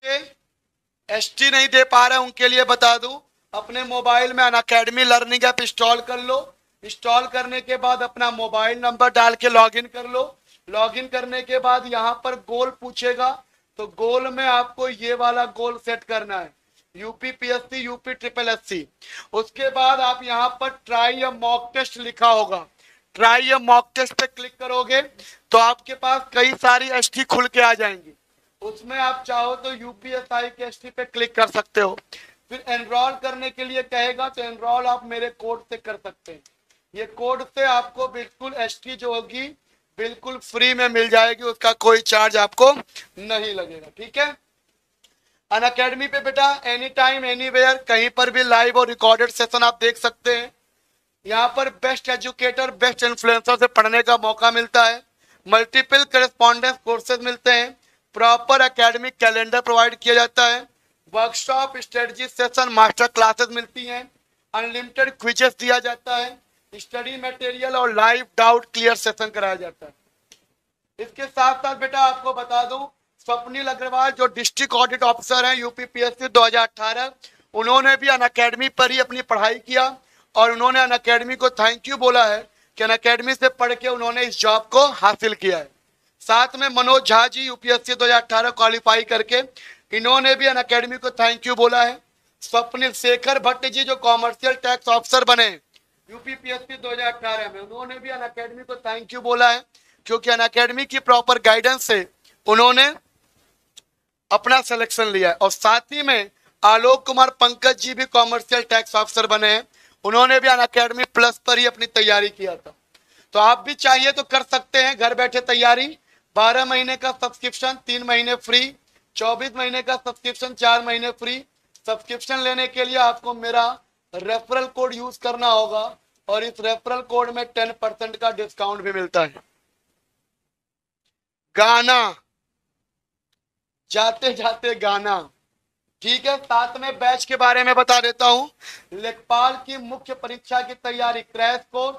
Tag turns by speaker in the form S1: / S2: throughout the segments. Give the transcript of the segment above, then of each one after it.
S1: ST नहीं दे पा रहे उनके लिए बता दूं, अपने मोबाइल में अनअकैडमी लर्निंग ऐप इंस्टॉल कर लो। इंस्टॉल करने के बाद अपना मोबाइल नंबर डाल के लॉगिन कर लो। लॉगिन करने के बाद यहाँ पर गोल पूछेगा, तो गोल में आपको ये वाला गोल सेट करना है, UP PSC UP triple SC. उसके बाद आप यहाँ पर ट्राई अ मॉक टेस्ट लिखा होगा, ट्राई अ मॉक टेस्ट पे क्लिक करोगे तो आपके पास कई सारी एसटी खुल के आ जाएंगी। उसमें आप चाहो तो यूपीएसआई के एसटी पे क्लिक कर सकते हो। फिर एनरोल करने के लिए कहेगा तो एनरोल आप मेरे कोड से कर सकते हैं। ये कोड से आपको बिल्कुल एसटी जो होगी बिल्कुल फ्री में मिल जाएगी, उसका कोई चार्ज आपको नहीं लगेगा। ठीक है। अनअकैडमी पे बेटा एनी टाइम एनीवेयर कहीं पर भी लाइव और रिकॉर्डेड सेशन आप देख सकते हैं। यहाँ पर बेस्ट एजुकेटर बेस्ट इन्फ्लुएंसर से पढ़ने का मौका मिलता है। मल्टीपल करेस्पॉन्डेंस कोर्सेज मिलते हैं। प्रॉपर एकेडमिक कैलेंडर प्रोवाइड किया जाता है। Workshop strategy session master classes मिलती हैं। अनलिमिटेड क्विजेस दिया जाता है। स्टडी मटेरियल और लाइव डाउट क्लियर सेशन कराया जाता है। इसके साथ साथ बेटा आपको बता दूं, स्वप्निल अग्रवाल जो डिस्ट्रिक्ट ऑडिट ऑफिसर हैं यूपी पीएससी 2018, उन्होंने भी अनअकैडमी पर ही अपनी पढ़ाई किया और उन्होंने अनअकैडमी को थैंक यू बोला है कि अनअकैडमी से पढ़ के उन्होंने इस जॉब को हासिल किया है। साथ में मनोज झा जी यूपीएससी 2018 क्वालिफाई करके इन्होंने भी अनअकैडमी को थैंक यू बोला है। स्वप्निल शेखर भट्ट जी जो कॉमर्शियल टैक्स ऑफिसर बने यूपी पीएससी 2018 में, उन्होंने भी अनअकैडमी को थैंक यू बोला है, क्योंकि अनअकैडमी की प्रॉपर गाइडेंस से उन्होंने अपना सिलेक्शन लिया है। और साथ ही में आलोक कुमार पंकज जी भी कॉमर्शियल टैक्स ऑफिसर बने हैं, उन्होंने भी अनअकैडमी प्लस पर ही अपनी तैयारी किया था। तो आप भी चाहिए तो कर सकते हैं घर बैठे तैयारी। 12 महीने का सब्सक्रिप्शन 3 महीने फ्री, 24 महीने का सब्सक्रिप्शन 4 महीने फ्री। सब्सक्रिप्शन लेने के लिए आपको मेरा रेफरल कोड यूज करना होगा और इस रेफरल कोड में 10% का डिस्काउंट भी मिलता है। गाना जाते जाते गाना, ठीक है। साथ में बैच के बारे में बता देता हूं। लेखपाल की मुख्य परीक्षा की तैयारी क्रैश कोर्स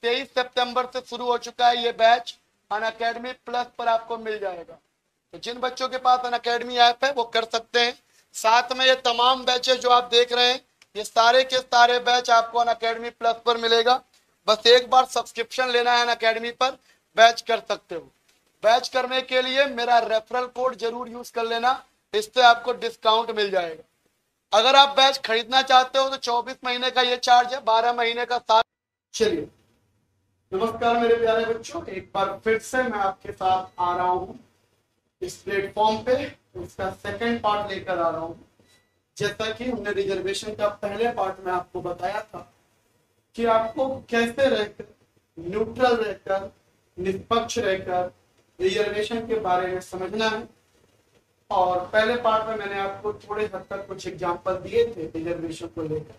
S1: 23 सितंबर से शुरू हो चुका है। ये बैच अनअकैडमी प्लस पर आपको मिल जाएगा। तो जिन बच्चों के पास अनअकैडमी ऐप है वो कर सकते हैं। साथ में ये तमाम बैचेस जो आप देख रहे हैं ये सारे के सारे बैच आपको अनअकैडमी प्लस पर मिलेगा। बस एक बार सब्सक्रिप्शन लेना है अनअकैडमी पर, बैच कर सकते हो। बैच करने के लिए मेरा रेफरल कोड जरूर यूज कर लेना, इससे आपको डिस्काउंट मिल जाएगा। अगर आप बैच खरीदना चाहते हो तो 24 महीने का ये चार्ज है, 12 महीने का 7। चलिए, नमस्कार मेरे प्यारे बच्चों, एक बार फिर से मैं आपके साथ आ रहा हूँ इस प्लेटफॉर्म पे। इसका सेकंड पार्ट लेकर आ रहा हूँ। जैसा कि हमने रिजर्वेशन का पहले पार्ट में आपको बताया था कि आपको कैसे रहकर न्यूट्रल रहकर निष्पक्ष रहकर रिजर्वेशन के बारे में समझना है। और पहले पार्ट में मैंने आपको थोड़े हद तक कुछ एग्जांपल दिए थे रिजर्वेशन को लेकर।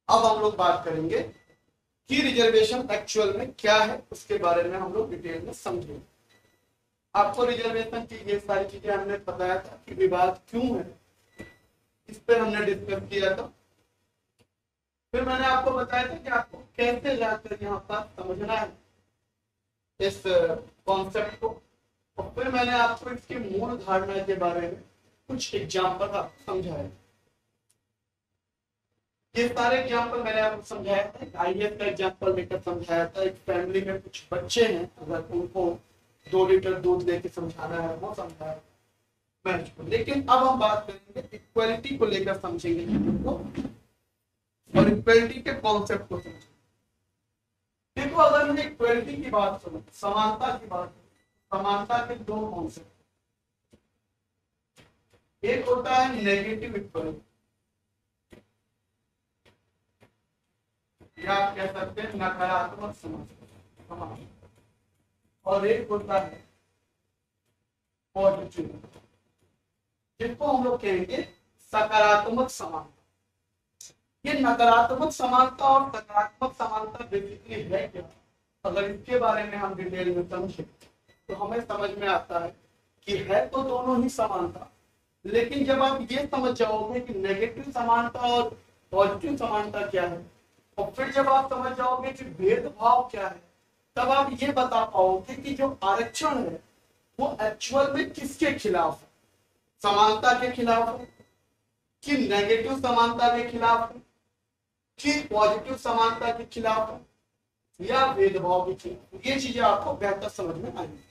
S1: अब हम लोग बात करेंगे कि रिजर्वेशन एक्चुअल में क्या है, उसके बारे में हम लोग डिटेल में समझेंगे। आपको रिजर्वेशन की ये सारी चीजें हमने बताया था कि विवाद क्यों है, इस पर हमने डिस्कस किया था। फिर मैंने आपको बताया था कि आपको कैसे जाकर यहाँ पर समझना है इस कॉन्सेप्ट को। और फिर मैंने आपको इसकी मूल धारणा के बारे में कुछ एग्जाम्पल आपको समझाया। ये सारे एग्जाम्पल मैंने आपको समझाया था। एक आईएएस का एग्जाम्पल लेकर समझाया था। एक फैमिली में कुछ बच्चे हैं, अगर उनको 2 लीटर दूध लेके समझाना है वो समझाया मैच को। लेकिन अब हम बात करेंगे इक्वलिटी को लेकर समझेंगे को, और इक्वलिटी के कॉन्सेप्ट को समझेंगे। देखो, अगर हमने इक्वलिटी की बात सुनो, समानता की बात, समानता के 2 कॉन्सेप्ट। एक होता है नेगेटिव इक्वलिटी, या आप कह सकते हैं नकारात्मक समानता, और एक होता है पॉजिटिव, जिसको हम लोग कहेंगे सकारात्मक समानता। ये नकारात्मक समानता और सकारात्मक समानता बेसिकली है क्या, अगर इसके बारे में हम डिटेल में समझें तो हमें समझ में आता है कि है तो दोनों ही समानता, लेकिन जब आप ये समझ जाओगे कि नेगेटिव समानता और पॉजिटिव समानता क्या है, और फिर जब आप समझ जाओगे कि भेदभाव क्या है, तब आप ये बता पाओगे कि जो आरक्षण है वो एक्चुअल में किसके खिलाफ है। समानता के खिलाफ है, कि नेगेटिव समानता के खिलाफ है, कि पॉजिटिव समानता के खिलाफ है, या भेदभाव के खिलाफ। ये चीजें आपको बेहतर समझ में आएंगी।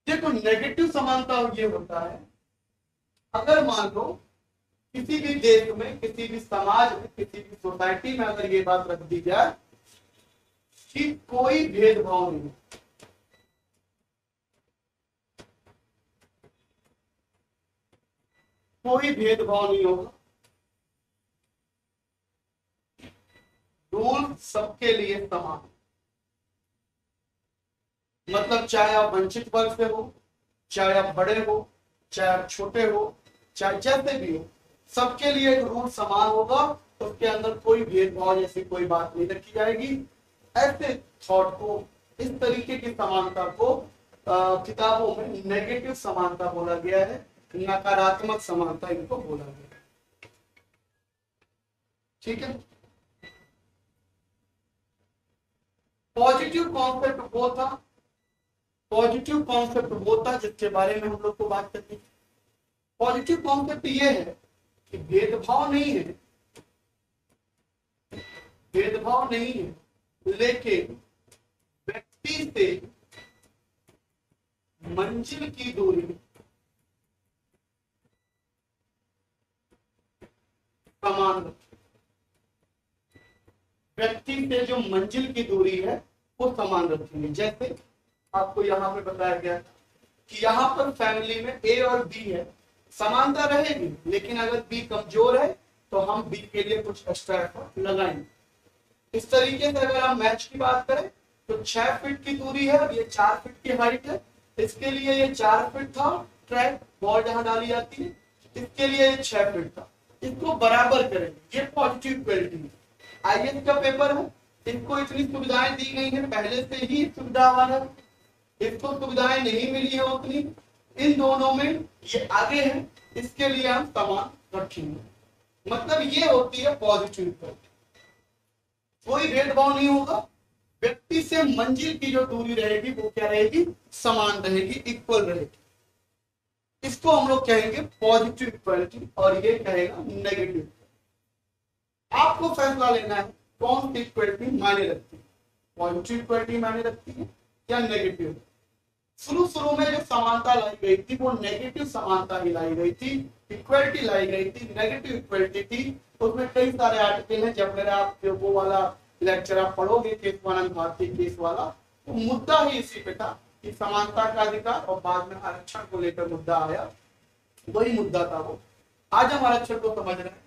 S1: देखो नेगेटिव समानता ये होता है, अगर मान लो किसी भी देश में, किसी भी समाज में, किसी भी सोसाइटी में अगर ये बात रख दी जाए कि कोई भेदभाव नहीं, कोई भेदभाव नहीं होगा, रूल सबके लिए समान, मतलब चाहे आप वंचित वर्ग से हो, चाहे आप बड़े हो, चाहे आप छोटे हो, चाहे जैसे भी हो, सबके लिए एक रूल समान होगा, उसके अंदर कोई भेदभाव जैसी कोई बात नहीं रखी जाएगी। ऐसे थॉट को, इस तरीके की समानता को किताबों में नेगेटिव समानता बोला गया है, नकारात्मक समानता इनको बोला गया है। ठीक है। पॉजिटिव कॉन्सेप्ट वो था, पॉजिटिव कॉन्सेप्ट वो था जिसके बारे में हम लोग को बात करनी है। पॉजिटिव कॉन्सेप्ट ये है कि भेदभाव नहीं है, भेदभाव नहीं है, लेकिन व्यक्ति से मंजिल की दूरी समान रखें, व्यक्ति से जो मंजिल की दूरी है वो समान रखेंगे। जैसे आपको यहाँ पे बताया गया कि यहाँ पर फैमिली में ए और बी है, समानता रहेगी, लेकिन अगर बी कमजोर है तो हम बी के लिए कुछ एक्स्ट्रा एफर्ट लगाएंगे। इस तरीके से अगर हम मैच की बात करें तो 6 फीट की दूरी है और ये 4 फीट की हाइट है, इसके लिए ये 4 फीट था, ट्रैक बॉल जहां डाली जाती है, इसके लिए ये 6 फीट था, इसको बराबर करेंगे। ये पॉजिटिव इक्वलिटी है। आईएएस का पेपर है, इनको इतनी सुविधाएं दी गई है, पहले से ही सुविधा वाला, इसको सुविधाएं नहीं मिली है उतनी, इन दोनों में ये आगे है, इसके लिए हम समान रखेंगे। मतलब ये होती है पॉजिटिव इक्वलिटी। कोई भेदभाव नहीं होगा, व्यक्ति से मंजिल की जो दूरी रहेगी वो क्या रहेगी, समान रहेगी, इक्वल रहेगी। इसको हम लोग कहेंगे पॉजिटिव इक्वलिटी और ये कहेगा नेगेटिव। आपको फैसला लेना है कौन सी इक्वलिटी मायने रखती है, पॉजिटिव इक्वलिटी मायने रखती है या नेगेटिव। शुरू में जो समानता लाई गई थी वो नेगेटिव समानता ही लाई गई थी, इक्वलिटी लाई गई थी, नेगेटिव इक्वलिटी थी। उसमें कई सारे आर्टिकल हैं, जब मेरा आप वो वाला लेक्चर आप पढ़ोगे केशवानंद भारती केस वाला, तो मुद्दा ही इसी पे था कि समानता का अधिकार, और बाद में आरक्षण को लेकर मुद्दा आया, वही मुद्दा था वो। आज हम आरक्षण को समझ रहे हैं।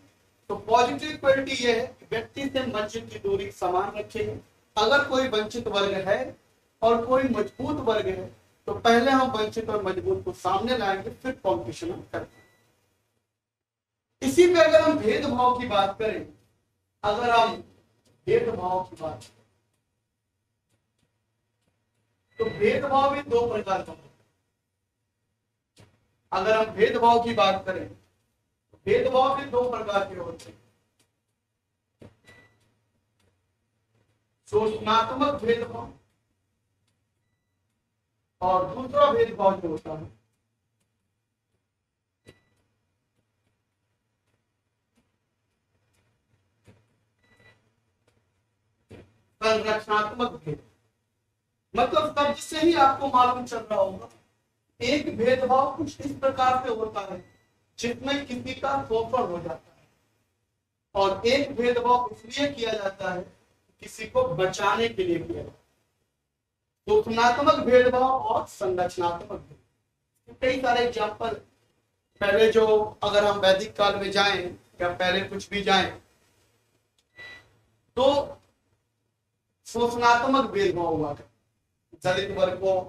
S1: तो पॉजिटिव इक्वलिटी ये है कि व्यक्ति से मंजिल की दूरी समान रखेंगे। अगर कोई वंचित वर्ग है और कोई मजबूत वर्ग है तो पहले हम वंचित और मजबूत को सामने लाएंगे, फिर कॉम्पिटिशन करेंगे। इसी पे अगर हम भेदभाव की बात करें, अगर हम भेदभाव की बात, तो भेदभाव भी 2 प्रकार का है। अगर हम भेदभाव की बात करें तो भेदभाव भी 2 प्रकार के होते हैं। शोषणात्मक भेदभाव और दूसरा भेदभाव जो होता है संरचनात्मक भेद। मतलब शब्द से ही आपको मालूम चल रहा होगा, एक भेदभाव कुछ इस प्रकार से होता है जिसमें किसी का शोषण हो जाता है, और एक भेदभाव इसलिए किया जाता है किसी को बचाने के लिए किया जाता है। शोषणात्मक भेदभाव और संरचनात्मक भेदभाव, कई सारे एग्जाम्पल। पहले जो, अगर हम वैदिक काल में जाएं या पहले कुछ भी जाएं, तो शोषणात्मक भेदभाव हुआ था। दलित वर्ग को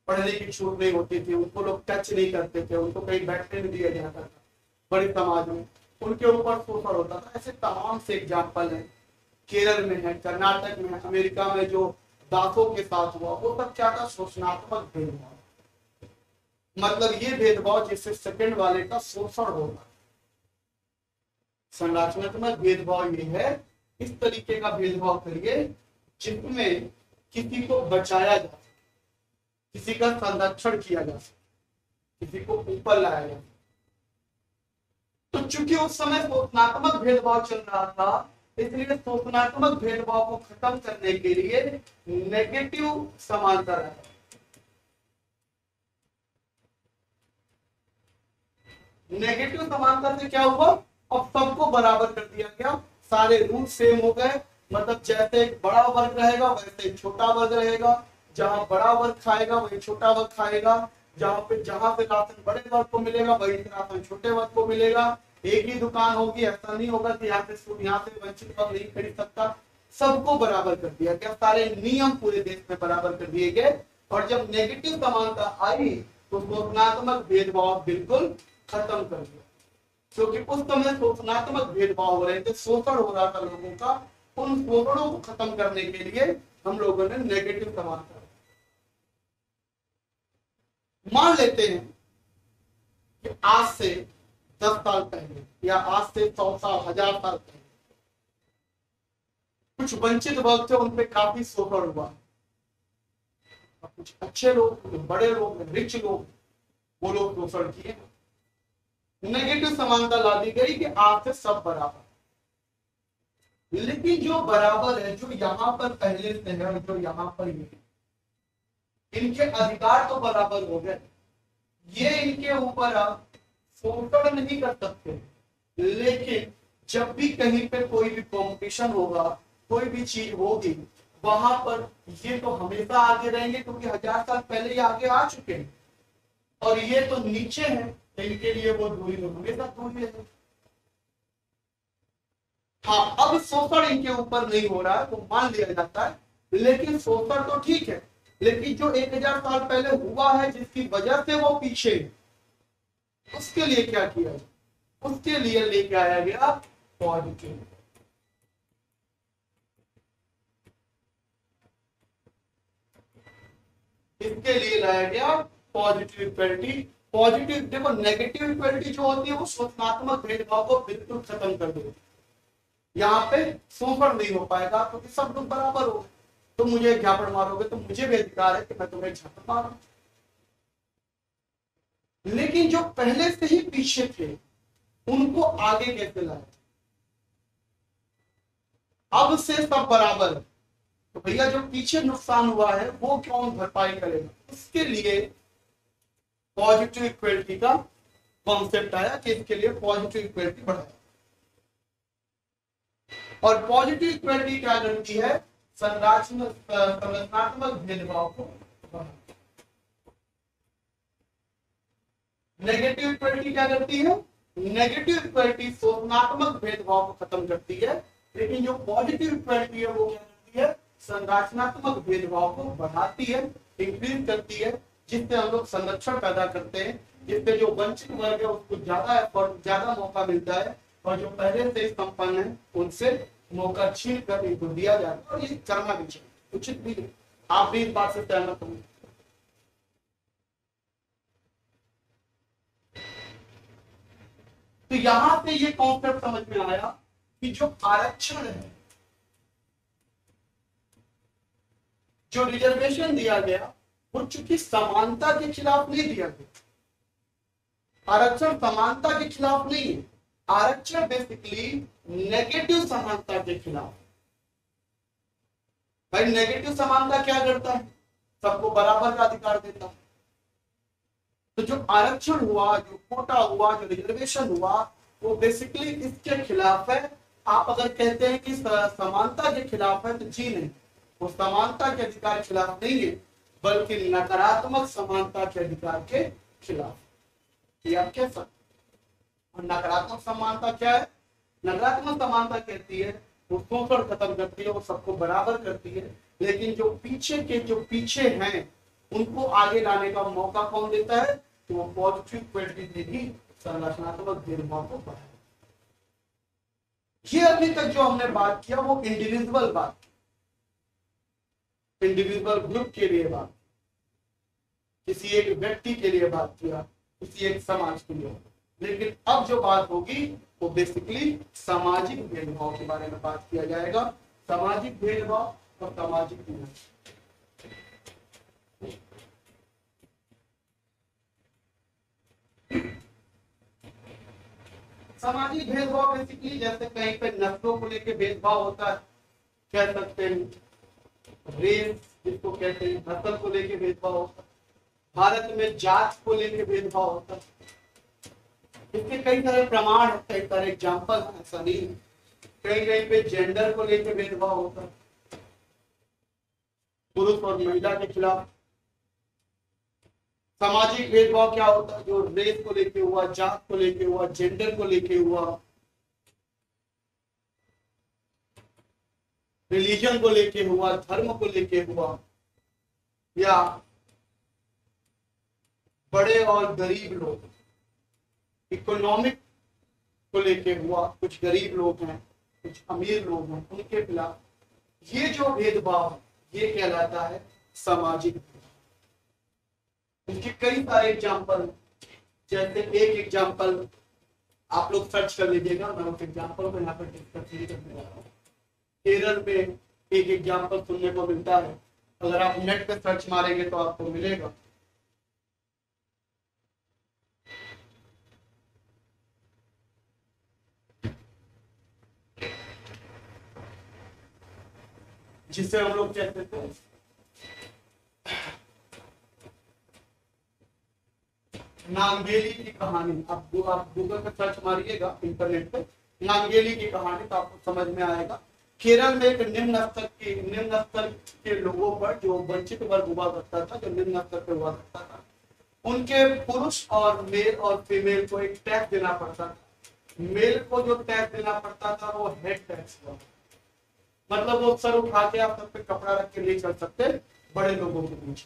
S1: पढ़ने की छूट नहीं होती थी, उनको लोग टच नहीं करते थे, उनको कहीं बैठने नहीं दिया जाता था, बड़े समाज में उनके ऊपर शोषण होता था। ऐसे तमाम से एग्जाम्पल है, केरल में है, कर्नाटक में है, अमेरिका में जो दासों के साथ हुआ वो सब क्या था, शोषणात्मक भेदभाव। मतलब ये भेदभाव जिससे सेकंड वाले का शोषण होगा। संरचनात्मक भेदभाव ये है, इस तरीके का भेदभाव करिए जिसमें किसी को बचाया जा सके, किसी का संरक्षण किया जा सके। किसी को ऊपर लाया गया। तो चूंकि उस समय शोषणात्मक भेदभाव चल रहा था, इसलिए शोषणात्मक भेदभाव को खत्म करने के लिए नेगेटिव समानता रखा। नेगेटिव समानता से क्या हुआ, अब सबको बराबर कर दिया गया, सारे रूल सेम हो गए। मतलब जैसे एक बड़ा वर्ग रहेगा वैसे एक छोटा वर्ग रहेगा, जहां बड़ा वर्ग खाएगा वही छोटा वर्ग खाएगा, जहां पे राशन बड़े वर्ग को मिलेगा वही राशन छोटे वर्ग को मिलेगा। एक ही दुकान होगी, ऐसा नहीं होगा कि यहाँ से वंचित वर्ग नहीं खरीद सकता। सबको बराबर कर दिया गया, सारे नियम पूरे देश में बराबर कर दिए गए। और जब नेगेटिव समानता आई तो शोषणात्मक भेदभाव बिल्कुल खत्म कर दिया, क्योंकि उस समय शोषणात्मक भेदभाव हो रहे थे, शोषण हो रहा था लोगों का। उन शोषणों को खत्म करने के लिए हम लोगों ने नेगेटिव समानता। मान लेते हैं कि आज से 10 साल पहले या आज से 100 साल 1000 साल पहले कुछ वंचित वर्ग थे, उनपे काफी शोषण हुआ। कुछ अच्छे लोग, बड़े लोग, रिच लोग, वो लोग शोषण किए। नेगेटिव समानता ला दी गई कि आज से सब बराबर। लेकिन जो बराबर है, जो यहाँ पर पहले से है, जो यहाँ पर ये, इनके अधिकार तो बराबर हो गए, ये इनके ऊपर अब शोषण नहीं कर सकते। लेकिन जब भी कहीं पे कोई भी कंपटीशन होगा, कोई भी चीज होगी, वहां पर ये तो हमेशा आगे रहेंगे, क्योंकि 1000 साल पहले ये आगे आ चुके हैं। और ये तो नीचे है, इनके लिए वो दूरी तो हमेशा दूरी है। हाँ, अब शोषण इनके ऊपर नहीं हो रहा है, तो मान लिया जाता है। लेकिन शोषण तो ठीक है, लेकिन जो 1000 साल पहले हुआ है, जिसकी वजह से वो पीछे, उसके लिए क्या किया, उसके लिए लेके आया गया पॉजिटिव। इसके लिए लाया गया पॉजिटिव इक्वलिटी। पॉजिटिव, देखो नेगेटिव इक्वलिटी जो होती है वो शोषणात्मक भेदभाव को बिल्कुल खत्म कर देती है। यहाँ पे शोषण नहीं हो पाएगा, क्योंकि सब लोग बराबर हो। तुम मुझे एक झापड़ मारोगे तो मुझे भी अधिकार है कि मैं तुम्हें झापड़ मारूं। लेकिन जो पहले से ही पीछे थे, उनको आगे कैसे लाए? अब से सब बराबर है, तो भैया जो पीछे नुकसान हुआ है वो कौन भरपाई करेगा? उसके लिए पॉजिटिव इक्वलिटी का कॉन्सेप्ट आया कि इसके लिए पॉजिटिव इक्वलिटी बढ़ाया। और पॉजिटिव इक्वलिटी क्या करती है? संरचनात्मक भेदभाव को। नेगेटिव इक्वलिटी क्या करती है? नेगेटिव इक्वलिटी शोषणात्मक भेदभाव को खत्म करती है। लेकिन जो पॉजिटिव इक्वलिटी है वो क्या करती है? संरचनात्मक भेदभाव को बढ़ाती है, इंक्रीज करती है, जिससे हम लोग संरक्षण पैदा करते हैं, जिससे जो वंचित वर्ग है उसको ज्यादा मौका मिलता है, और जो पहले से संपन्न है उनसे मौका छीन कर इनको दिया जाता है। और ये करना भी चाहिए, उचित भी है। आप भी इस बात से सहमत होंगे। तो यहां से ये कॉन्सेप्ट समझ में आया कि जो आरक्षण है, जो रिजर्वेशन दिया गया, वो चूंकि समानता के खिलाफ नहीं दिया गया। आरक्षण समानता के खिलाफ नहीं है, आरक्षण बेसिकली नेगेटिव समानता के खिलाफ। भाई नेगेटिव समानता क्या करता है? सबको बराबर का अधिकार देता है। तो जो आरक्षण हुआ, जो कोटा हुआ, जो रिजर्वेशन हुआ, वो बेसिकली इसके खिलाफ है। आप अगर कहते हैं कि समानता के खिलाफ है, तो जी नहीं, वो समानता के अधिकार के खिलाफ नहीं है, बल्कि नकारात्मक समानता के अधिकार के खिलाफ। ये आप कह सकते। और नकारात्मक समानता क्या है? नकारात्मक समानता कहती है वो शोषण खत्म करती है, वो सबको बराबर करती है। लेकिन जो पीछे हैं उनको आगे लाने का मौका कौन देता है? तो वो पॉजिटिव इक्वलिटी देगी, संरचनात्मक भेदभाव को बढ़ाएगा। ये अभी तक जो हमने बात किया वो इंडिविजुअल बात, इंडिविजुअल ग्रुप के लिए बात, किसी एक व्यक्ति के लिए बात किया, किसी एक समाज के लिए। लेकिन अब जो बात होगी वो बेसिकली सामाजिक भेदभाव के बारे में बात किया जाएगा। सामाजिक भेदभाव और सामाजिक न्याय। सामाजिक भेदभाव बेसिकली जैसे कहीं पे नस्लों को लेकर भेदभाव होता है, कह सकते हैं रेस जिसको कहते हैं, नस्ल को लेकर भेदभाव होता है। भारत में जात को लेकर भेदभाव होता है। इसके कई सारे प्रमाण है, कई सारे एग्जाम्पल, ऐसा नहीं। कहीं कहीं पे जेंडर को लेकर भेदभाव होता है, पुरुष और महिला के खिलाफ। सामाजिक भेदभाव क्या होता है? जो रेस को लेके हुआ, जात को लेके हुआ, जेंडर को लेके हुआ, रिलीजन को लेके हुआ, धर्म को लेके हुआ, या बड़े और गरीब लोग, इकोनॉमिक को लेके हुआ, कुछ गरीब लोग हैं, कुछ अमीर लोग हैं, उनके खिलाफ ये जो भेदभाव है ये कहलाता है सामाजिक भेदभाव। इसके कई सारे एग्जाम्पल, जैसे एक एग्जाम्पल आप लोग सर्च कर लीजिएगा, मैं उस एग्जाम्पल को यहाँ पर डिस्कस नहीं करने जा रहा हूँ। केरल में एक एग्जाम्पल सुनने को मिलता है, अगर आप नेट पे सर्च मारेंगे तो आपको मिलेगा। जिसे हम लोग कहते थे नांगेली की कहानी। आप गूगल पे सर्च मारिएगा इंटरनेट पे नांगेली की कहानी, तो आपको समझ में आएगा। केरल में एक निम्न स्तर के लोगों पर, जो वंचित वर्ग हुआ करता था, जो निम्न स्तर पे हुआ करता था, उनके पुरुष और मेल और फीमेल को एक टैक्स देना पड़ता था। मेल को जो टैक्स देना पड़ता था वो हेड टैक्स था, मतलब वो सर उठा के आप सब पे कपड़ा रख के नहीं चल सकते बड़े लोगों के बीच।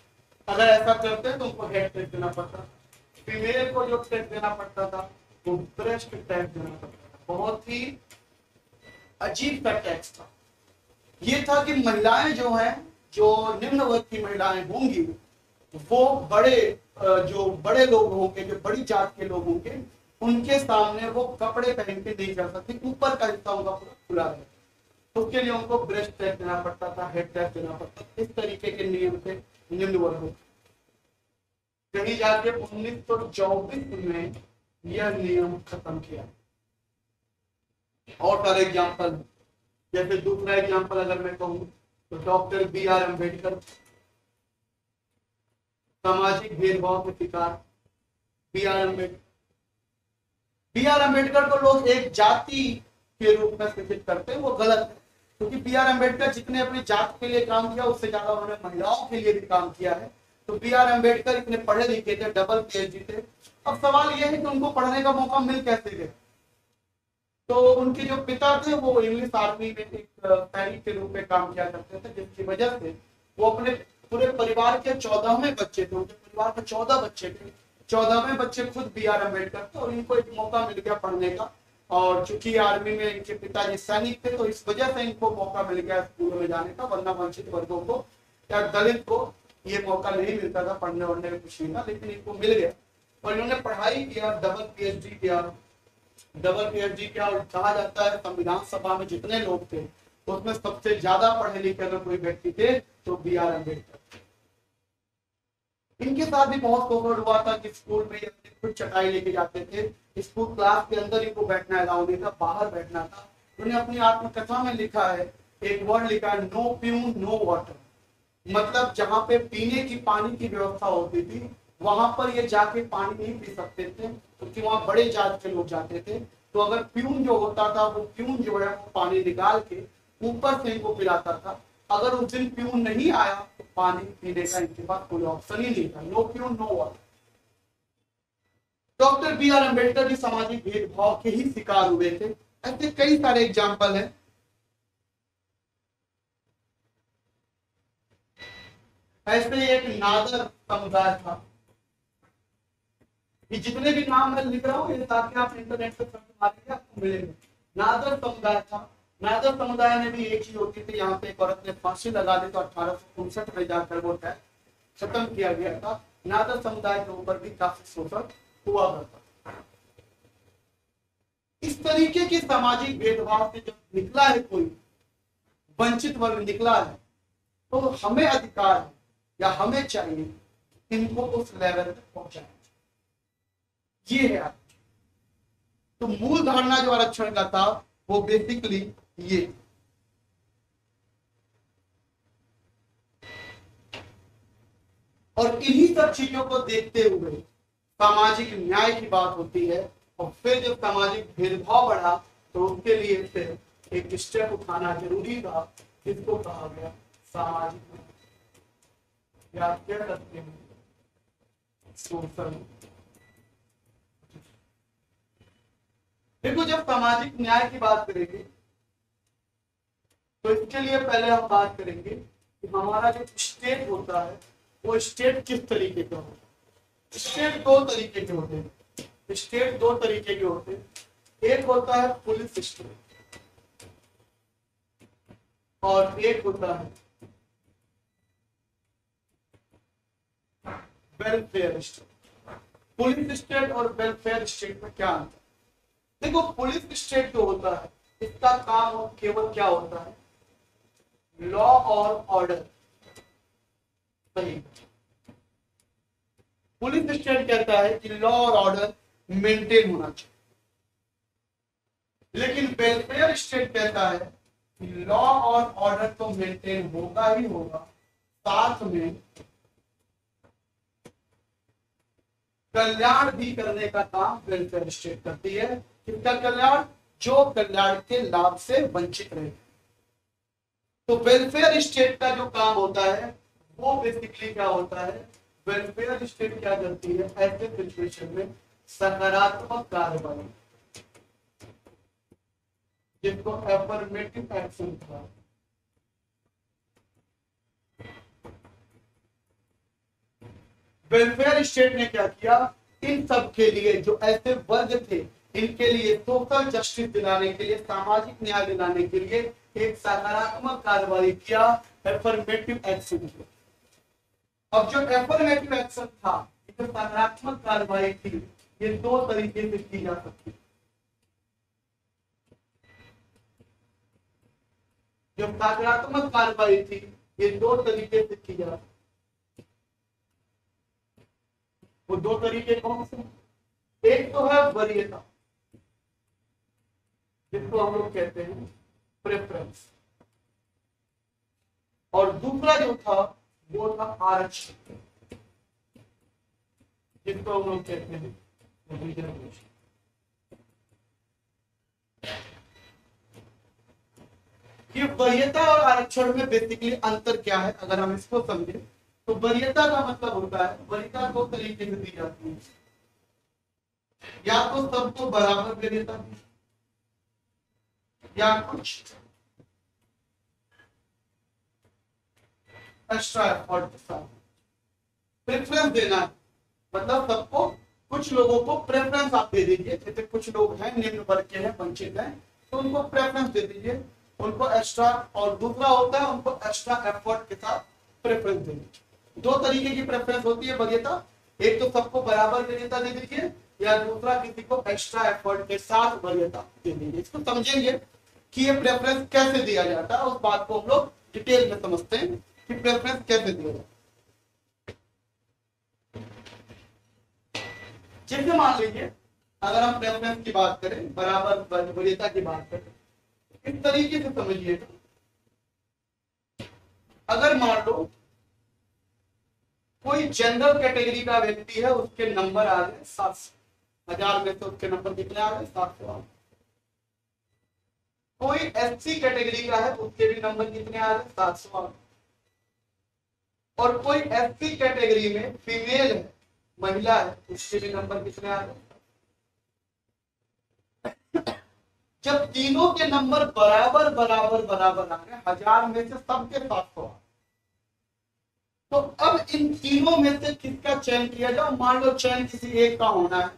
S1: अगर ऐसा करते तो उनको हेड टैक्स देना पड़ता था। फीमेल को जो टैक्स देना पड़ता था वो ब्रेस्ट टैक्स देना पड़ता था। बहुत ही अजीब सा टैक्स था। ये था कि महिलाएं जो हैं, जो निम्न वर्ग की महिलाएं होंगी, वो जो बड़े लोग होंगे, जो बड़ी जात के लोग होंगे, उनके सामने वो कपड़े पहन के नहीं चल सकते, ऊपर का हिस्सा उनका पूरा खुला रहे। तो उसके लिए उनको ब्रेस्ट टैक्स देना पड़ता था, हेड टैक्स देना पड़ता था। इस तरीके के नियम थे निम्न वर्गों। कहीं जाके 1924 में यह नियम खत्म किया। और सारे एग्जाम्पल, जैसे दूसरा एग्जाम्पल अगर मैं कहूँ तो डॉक्टर B.R. अम्बेडकर, सामाजिक भेदभाव के शिकार B.R. अम्बेडकर। B.R. अम्बेडकर को लोग एक जाति के रूप में सूचित करते हैं, वो गलत है, क्योंकि B.R. अम्बेडकर जितने अपनी जात के लिए काम किया उससे ज्यादा उन्होंने महिलाओं के लिए भी काम किया है। तो B.R. अम्बेडकर इतने पढ़े लिखे थे, डबल PhD थे। अब सवाल यह है कि उनको पढ़ने का मौका मिल कैसे गया? तो उनके जो पिता थे वो इंग्लिश आर्मी में एक सैनिक के रूप में काम किया करते थे, जिसकी वजह से वो अपने पूरे परिवार के 14वें बच्चे थे। उनके परिवार में 14 बच्चे थे, 14वें बच्चे खुद B.R. अम्बेडकर थे, और इनको एक मौका मिल गया पढ़ने का। और चूंकि आर्मी में इनके पिताजी सैनिक थे तो इस वजह से इनको मौका मिल गया स्कूल में जाने का, वरना वंचित वर्गों को या दलित को ये मौका नहीं मिलता था पढ़ने वढ़ने में, कुछ नहीं था, लेकिन इनको मिल गया। और इन्होंने पढ़ाई किया, डबल PhD किया। और कहा जाता है संविधान सभा में जितने लोग थे उसमें सबसे ज्यादा पढ़े लिखे अगर कोई व्यक्ति थे तो B.R. अम्बेडकर। इनके साथ भी बहुत कोहर हुआ था कि स्कूल में अपनी खुद चटाई लेके जाते थे, स्कूल क्लास के अंदर इनको बैठना अलाउ नहीं था, बाहर बैठना था। उन्होंने अपनी आत्मकथा में लिखा है, एक वर्ड लिखा है, नो प्यून नो वाटर। मतलब जहाँ पे पीने की पानी की व्यवस्था होती थी वहां पर ये जाके पानी नहीं पी सकते थे, क्योंकि वहां बड़े जात के लोग जाते थे। तो अगर प्यून जो होता था वो प्यून जो है वो पानी निकाल के ऊपर से इनको पिलाता था। अगर उस दिन प्यून नहीं आया तो पानी पीने का इनके पास कोई ऑप्शन ही नहीं था, no peon no water. Doctor B.R. Ambedkar भी सामाजिक भेदभाव के ही शिकार हुए थे। ऐसे कई सारे एग्जाम्पल हैं। ऐसे एक नादर समुदाय था। ये जितने भी नाम मैं लिख रहा हूँ ये ताकि आप इंटरनेट पे सर्च मारेंगे आपको मिलेंगे। नादर समुदाय था। नादर समुदाय में भी एक चीज होती थी, यहाँ पे एक औरत ने फांसी लगा दी तो 1859 में जाकर वो टैक्स खत्म किया गया था। नादर समुदाय के ऊपर भी काफी शोषण हुआ करता। इस तरीके के सामाजिक भेदभाव से जब निकला है कोई वंचित वर्ग निकला है, तो हमें अधिकार है या हमें चाहिए इनको उस लेवल तक पहुंचाना। ये है। तो मूल धारणा जो आरक्षण का था वो बेसिकली ये। और इन्हीं सब चीजों को देखते हुए सामाजिक न्याय की बात होती है। और फिर जब सामाजिक भेदभाव बढ़ा तो उसके लिए फिर एक स्टेप उठाना जरूरी था, जिसको कहा गया सामाजिक न्याय, या आप कह सकते हैं सोशल। देखो, जब सामाजिक न्याय की बात करेंगे तो इसके लिए पहले हम बात करेंगे कि हमारा जो स्टेट होता है वो स्टेट किस तरीके का होता है। स्टेट दो तरीके के होते हैं। स्टेट दो तरीके के होते हैं। एक होता है पुलिस स्टेट और एक होता है वेलफेयर स्टेट। पुलिस स्टेट और वेलफेयर स्टेट में क्या अंतर? देखो, पुलिस स्टेट जो होता है इसका काम केवल क्या होता है? लॉ और ऑर्डर। सही। पुलिस स्टेट कहता है कि लॉ और ऑर्डर मेंटेन होना चाहिए, लेकिन वेलफेयर स्टेट कहता है कि लॉ और ऑर्डर तो मेंटेन होगा ही होगा, साथ में कल्याण भी करने का काम वेलफेयर स्टेट करती है। किसका कल्याण? जो कल्याण के लाभ से वंचित रहे। तो वेलफेयर स्टेट का जो काम होता है वो बेसिकली क्या होता है? वेलफेयर स्टेट क्या करती है? ऐसे सिचुएशन में सकारात्मक कार्रवाई, जिसको एफर्मेटिव एक्शन था, वेलफेयर स्टेट ने क्या किया? इन सब के लिए, जो ऐसे वर्ग थे, इनके लिए सोशल जस्टिस दिलाने के लिए, सामाजिक न्याय दिलाने के लिए एक सकारात्मक कार्रवाई किया, एफर्मेटिव एक्शन किया। अब जो एफर्मेटिव एक्शन था, जो सकारात्मक कार्रवाई थी, ये दो तरीके से की जा सकती है। जो सकारात्मक कार्रवाई थी ये दो तरीके से की जा सकती। वो दो तरीके कौन से? एक तो है वरीयता, जिसको हम लोग कहते हैं प्रेफरेंस, और दूसरा जो था वो था आरक्षण, जिसको हम लोग कहते हैं रिजर्वेशन। ये वरीयता और आरक्षण में बेसिकली अंतर क्या है, अगर हम इसको समझे तो वरीयता का मतलब होता है, वरीयता दो तरीके से दी जाती है। या तो सबको बराबर वरीयता, या कुछ एक्स्ट्रा एफर्ट के साथ प्रेफरेंस देना है। मतलब सबको, कुछ लोगों को प्रेफरेंस आप दे दीजिए। जैसे कुछ लोग हैं निम्न वर्ग के हैं, वंचित हैं, तो उनको प्रेफरेंस दे दीजिए, उनको एक्स्ट्रा। और दूसरा होता है उनको एक्स्ट्रा एफर्ट के साथ प्रेफरेंस देना। दो तरीके की प्रेफरेंस होती है वरीयता। एक तो सबको बराबर वरीयता दे दीजिए, या दूसरा किसी को एक्स्ट्रा एफर्ट के साथ वरीयता दे दीजिए। इसको समझेंगे कि ये प्रेफरेंस कैसे दिया जाता है, उस बात को हम लोग डिटेल में समझते हैं कि प्रेफरेंस कैसे दिया जाता है। जैसे मान लीजिए, अगर हम प्रेफरेंस की बात करें, बराबर वरीयता की बात करें, इस तरीके से समझिएगा। अगर मान लो कोई जनरल कैटेगरी का व्यक्ति है, उसके नंबर आ गए 700, 1000 में से उसके नंबर कितने आ गए? 700। कोई एससी कैटेगरी का है, उसके भी नंबर कितने आ गए? 700। और कोई एससी कैटेगरी में फीमेल है, महिला है, उसके भी नंबर कितने आ गए? जब तीनों के नंबर बराबर बराबर बराबर आ गए, 1000 में से सबके 700, तो अब इन तीनों में से किसका चयन किया जाए? मान लो चयन किसी एक का होना है,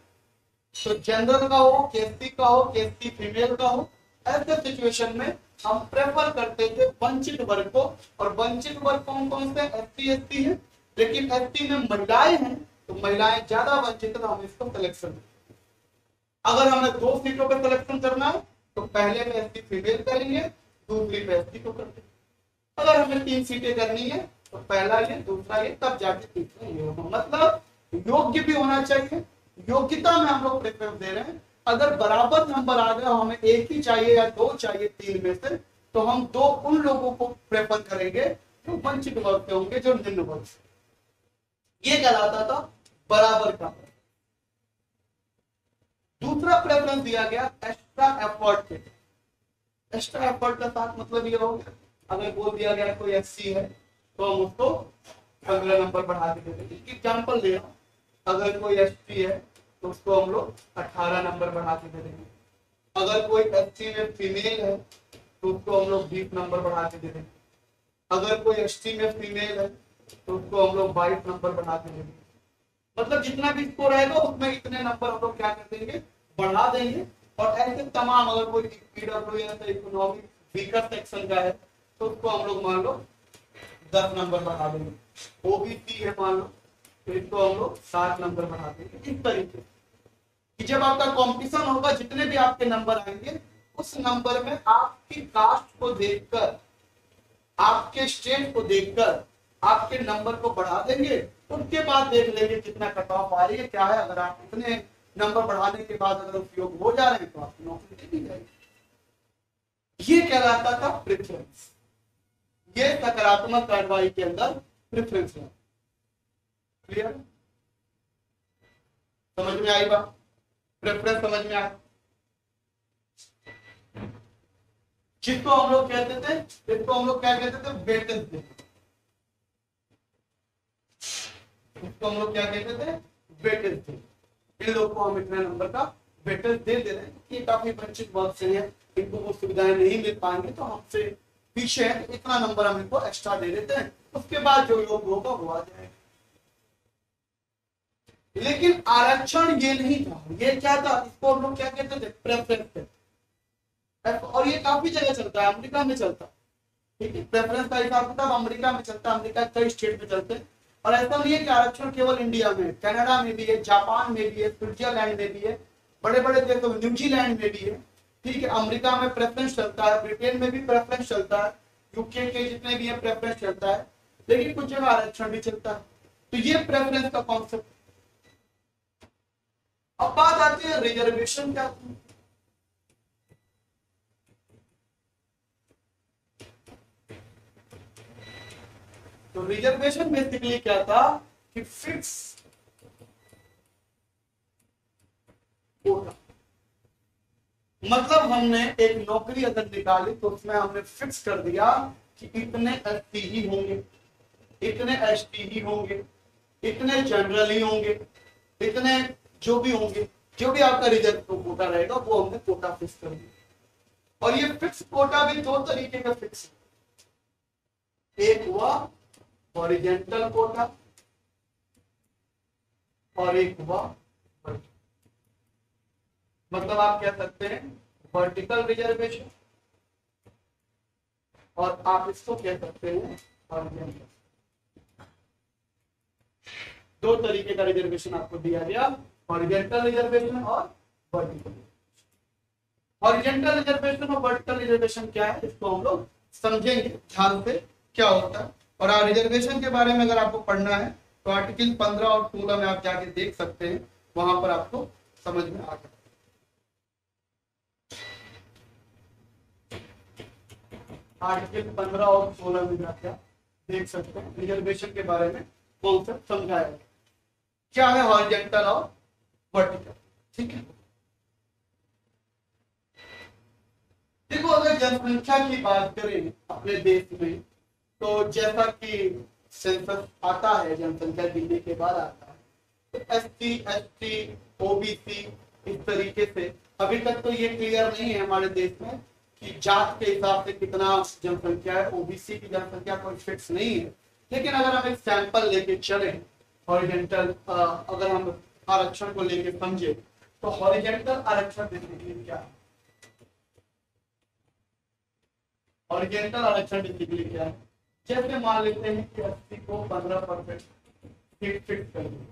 S1: तो जनरल का हो, केसी का हो, केसी फीमेल का हो। ऐसे सिचुएशन में हम प्रेफर करते थे वंचित वर्ग को। और वंचित वर्ग कौन कौन से? एससी एसटी है, लेकिन एसटी में महिलाएं हैं, तो महिलाएं ज्यादा वंचित, तो हम इसको सिलेक्शन करेंगे। अगर हमें 2 सीटों पर सिलेक्शन करना है तो पहले में एससी फीमेल करेंगे, दूसरी में एसटी को करते हैं। अगर हमें 3 सीटें करनी है तो पहला ये, दूसरा ये, तब जाके तीसरा ये होगा। मतलब योग्य भी होना चाहिए। योग्यता में हम लोग प्रेफरेंस दे रहे हैं, अगर बराबर नंबर आ गए, हमें एक ही चाहिए या दो चाहिए तीन में से, तो हम दो उन लोगों को प्रेफर करेंगे जो वंचित वर्ग के होंगे, जो निम्न वर्ग से। ये कहलाता था बराबर का। दूसरा प्रेफरेंस दिया गया एक्स्ट्रा एफर्ट के। एक्स्ट्रा एफर्ट का साथ मतलब ये हो गया, अगर बोल दिया गया कोई एससी है तो हम उसको 15 नंबर बढ़ा के दे देंगे। एग्जाम्पल दे रहा हूं, अगर कोई एसटी है तो उसको हम लोग 18 नंबर बढ़ा के दे देंगे। अगर कोई एसटी में फीमेल है तो उसको हम लोग 20 नंबर बढ़ा के दे देंगे। अगर कोई एसटी में फीमेल है तो उसको हम लोग 22 नंबर बढ़ा के दे देंगे। मतलब जितना भी स्कोर रहेगा उसमें इतने नंबर हम लोग क्या कर देंगे, बढ़ा देंगे। और ऐसे तमाम, अगर कोई पीडब्ल्यूएस इकोनॉमिक वीकर सेक्शन का है तो उसको हम लोग मान लो 10 नंबर बढ़ा देंगे। ओबीसी है मान लो तो इसको हम लोग 7 नंबर बढ़ा देंगे। इस तरीके कि जब आपका कंपटीशन होगा, जितने भी आपके नंबर आएंगे उस नंबर में आपकी कास्ट को देखकर, आपके स्टेट को देखकर आपके नंबर को बढ़ा देंगे। उसके बाद देख लेंगे कितना कट ऑफ आ रही है, क्या है। अगर आप इतने नंबर बढ़ाने के बाद अगर उपयोग हो जा रहे हैं तो आपकी नौकरी दे दी जाएगी। ये कहलाता था प्रेफरेंस। ये सकारात्मक कार्रवाई के अंदर प्रेफरेंस है। क्लियर, समझ में आई बात? प्रेफरेंस समझ में आया? जिसको हम लोग कहते थे, इसको हम लोग क्या कहते थे, वेटेज दे। इसको हम लोग क्या कहते थे, वेटेज दे। इन लोग को हम इतने नंबर का वेटेज दे दे रहे हैं। ये काफी वंचित वर्ग से है, इनको वो सुविधाएं नहीं मिल पाएंगे तो हमसे पीछे है, तो इतना नंबर हम इनको एक्स्ट्रा दे देते हैं। उसके बाद जो योग होगा वो आ जाएगा। लेकिन आरक्षण ये नहीं था, ये क्या था, इसको हम लोग क्या कहते थे, प्रेफरेंस। और ये काफी जगह चलता है, अमेरिका में चलता है। ठीक है, प्रेफरेंस का हिसाब किताब अमेरिका में चलता है, अमेरिका कई स्टेट में चलते हैं। और ऐसा नहीं है कि आरक्षण केवल इंडिया में, कनाडा में भी है, जापान में भी है, स्विट्जरलैंड में भी है, बड़े बड़े देशों में, न्यूजीलैंड में भी है। ठीक है, अमेरिका में प्रेफरेंस चलता है, ब्रिटेन में भी प्रेफरेंस चलता है, यूके के जितने भी है प्रेफरेंस चलता है, लेकिन कुछ जगह आरक्षण भी चलता है। तो ये प्रेफरेंस का कॉन्सेप्ट। अब बात आती है रिजर्वेशन क्या। तो रिजर्वेशन बेसिकली क्या था कि फिक्स कोटा, मतलब हमने एक नौकरी अगर निकाली तो उसमें हमने फिक्स कर दिया कि इतने एसटी ही होंगे, इतने एसटी ही होंगे, इतने जनरल ही होंगे, इतने जो भी होंगे, जो भी आपका रिजर्व कोटा रहेगा वो हमने कोटा फिक्स कर दिया। और ये फिक्स कोटा भी दो तरीके का फिक्स है, एक हुआ हॉरिजॉन्टल कोटा और एक हुआ वर्टिकल। मतलब आप कह सकते हैं वर्टिकल रिजर्वेशन और आप इसको कह सकते हैं हॉरिजॉन्टल। दो तरीके का रिजर्वेशन आपको दिया गया, हॉरिजॉन्टल रिजर्वेशन और वर्टिकल। हॉरिजॉन्टल रिजर्वेशन और वर्टिकल रिजर्वेशन क्या है इसको हम लोग समझेंगे ध्यान से क्या होता है। और रिजर्वेशन के बारे में अगर आपको पढ़ना है तो आर्टिकल 15 और 16 में आप जाके देख सकते हैं, वहां पर आपको समझ में आ जाए। आर्टिकल 15 और 16 में जाके देख सकते हैं रिजर्वेशन के बारे में कॉन्सेप्ट समझाया है, क्या है हॉरिजॉन्टल और वर्टिकल। ठीक है, देखो अगर जनसंख्या की बात करें अपने देश में तो जैसा कि सेंसस आता है, जनसंख्या गिनने के बाद आता है, तो एसटी, एसटी, ओबीसी इस तरीके से अभी तक तो ये क्लियर नहीं है हमारे देश में कि जात के हिसाब से कितना जनसंख्या है। ओबीसी की जनसंख्या कोई फिक्स नहीं है, लेकिन अगर हम एक सैंपल लेके चले हॉरिजॉन्टल, अगर हम आरक्षण को लेके समझे तो हॉरिजॉन्टल आरक्षण बेसिकली क्या है, हॉरिजॉन्टल आरक्षण बेसिकली क्या है। जैसे मान लेते हैं कि 80 को 15% सीट फिक्स कर दी,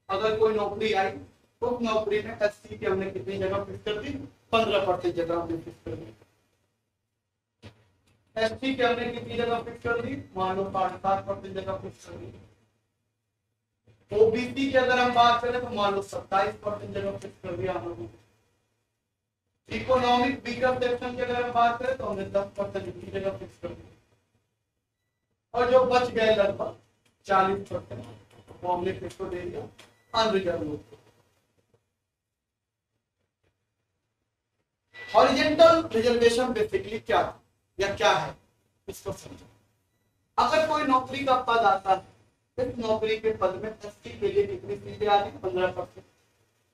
S1: अगर कोई नौकरी आई तो उस नौकरी में 80 की हमने कितनी जगह फिक्स कर दी, 15% जगह हमने फिक्स कर दी। एसटी की हमने कितनी जगह फिक्स कर दी, मान लो 7% जगह फिक्स कर दी। ओबीसी की अगर हम बात करें तो मान लो 27% जगह फिक्स कर दिया हम लोगों ने। इकोनॉमिक वीकर सेक्शन की अगर हम बात करें तो हमने 10% की जगह फिक्स कर दी, और जो बच गए लगभग 40% वो हमने किसको दे दिया, अनरिजर्व लोग को। हॉरिजॉन्टल रिजर्वेशन बेसिकली क्या था या क्या है इसको समझो। अगर कोई नौकरी का पद आता है, इस नौकरी के पद में एसटी के लिए कितनी सीटें आ गई, 15%,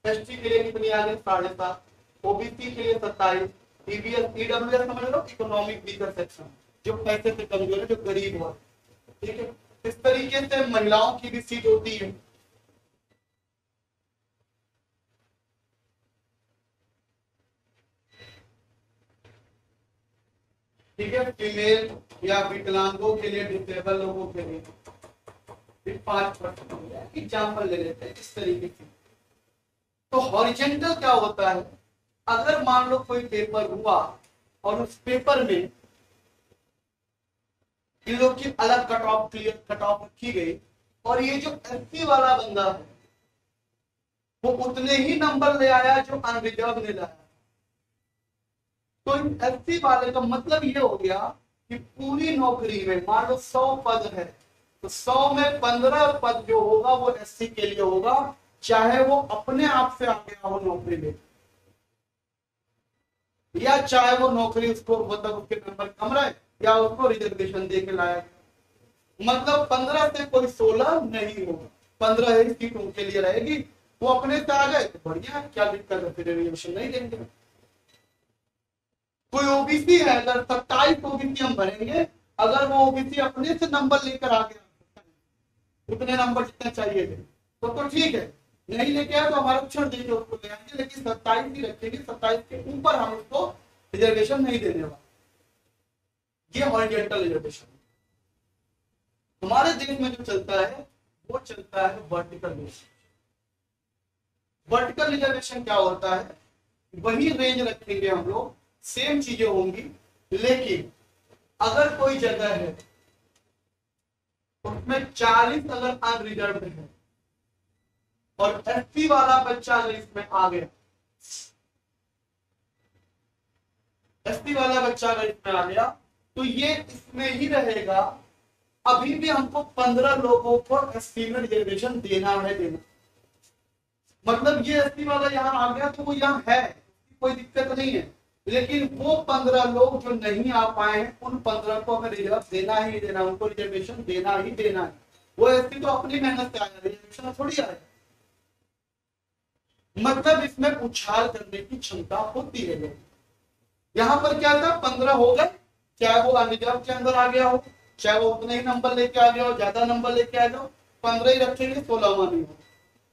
S1: एसटी के लिए कितनी आ गई, 7.5, ओबीसी के लिए 27, ईबीएस ईडब्ल्यूएस समझ लो, इकोनॉमिक वीकर सेक्शन, जो पैसे से कमजोर है, जो गरीब हो, ठीक है। इस तरीके से महिलाओं की भी सीट होती है। ठीक है, फीमेल या विकलांगों के लिए, डिसेबल लोगों के लिए 5% एग्जाम्पल ले लेते हैं इस तरीके से। तो हॉरिजॉन्टल क्या होता है, अगर मान लो कोई पेपर हुआ और उस पेपर में इन लोग की अलग cut off clear cut off रखी गई, और ये जो एससी वाला बंदा है वो उतने ही नंबर ले आया जो अनरिजर्व ने लाया, तो एससी वाले का मतलब ये हो गया कि पूरी नौकरी में मान लो 100 पद है, तो 100 में 15 पद जो होगा वो एससी के लिए होगा, चाहे वो अपने आप से आ गया हो नौकरी में, या चाहे वो नौकरी उसको मतलब उसके नंबर कम रहे, या उसको रिजर्वेशन दे के लाया गया। मतलब 15 से कोई 16 नहीं होगा, 15 ही सीट उनके लिए रहेगी। वो अपने से आ गए तो बढ़िया है, क्या दिक्कत है, फिर रिजर्वेशन नहीं देंगे। कोई ओबीसी है, अगर 27 ओबीसी हम भरेंगे, अगर वो ओबीसी अपने से नंबर लेकर आ गया, उतने नंबर जितने चाहिए थे, तो ठीक है, नहीं लेके आया तो हम आरक्षण देंगे उसको ले आएंगे, लेकिन 27 ही रखेंगे, 27 के ऊपर हम उसको रिजर्वेशन नहीं देने वाले। ये हॉरिजॉन्टल रिजर्वेशन। हमारे देश में जो चलता है वो चलता है वर्टिकल रिजर्वेशन। वर्टिकल रिजर्वेशन क्या होता है, वही रेंज रखेंगे हम लोग, सेम चीजें होंगी, लेकिन अगर कोई जगह है उसमें 40 अगर अनरिजर्व है और एससी वाला बच्चा अगर इसमें आ गया, एससी वाला बच्चा अगर इसमें आ गया, तो ये इसमें ही रहेगा। अभी भी हमको 15 लोगों को एससी में रिजर्वेशन देना है, देना मतलब ये एससी वाला यहाँ आ गया तो वो यहाँ है, कोई दिक्कत नहीं है, लेकिन वो 15 लोग जो नहीं आ पाए हैं, उन 15 को हमें रिजर्व देना ही देना, उनको रिजर्वेशन देना ही देना है। वो एससी तो अपनी मेहनत से आया, रिजर्वेशन थोड़ी आया। मतलब इसमें उछाल करने की क्षमता होती है लोग। यहाँ पर क्या था, 15 हो गए, चाहे वो अनरिजर्व के अंदर आ गया हो, चाहे वो उतने ही नंबर लेके आ गया हो, ज्यादा नंबर लेके आ जाओ, 15 ही रखेंगे, 16वां नहीं हो।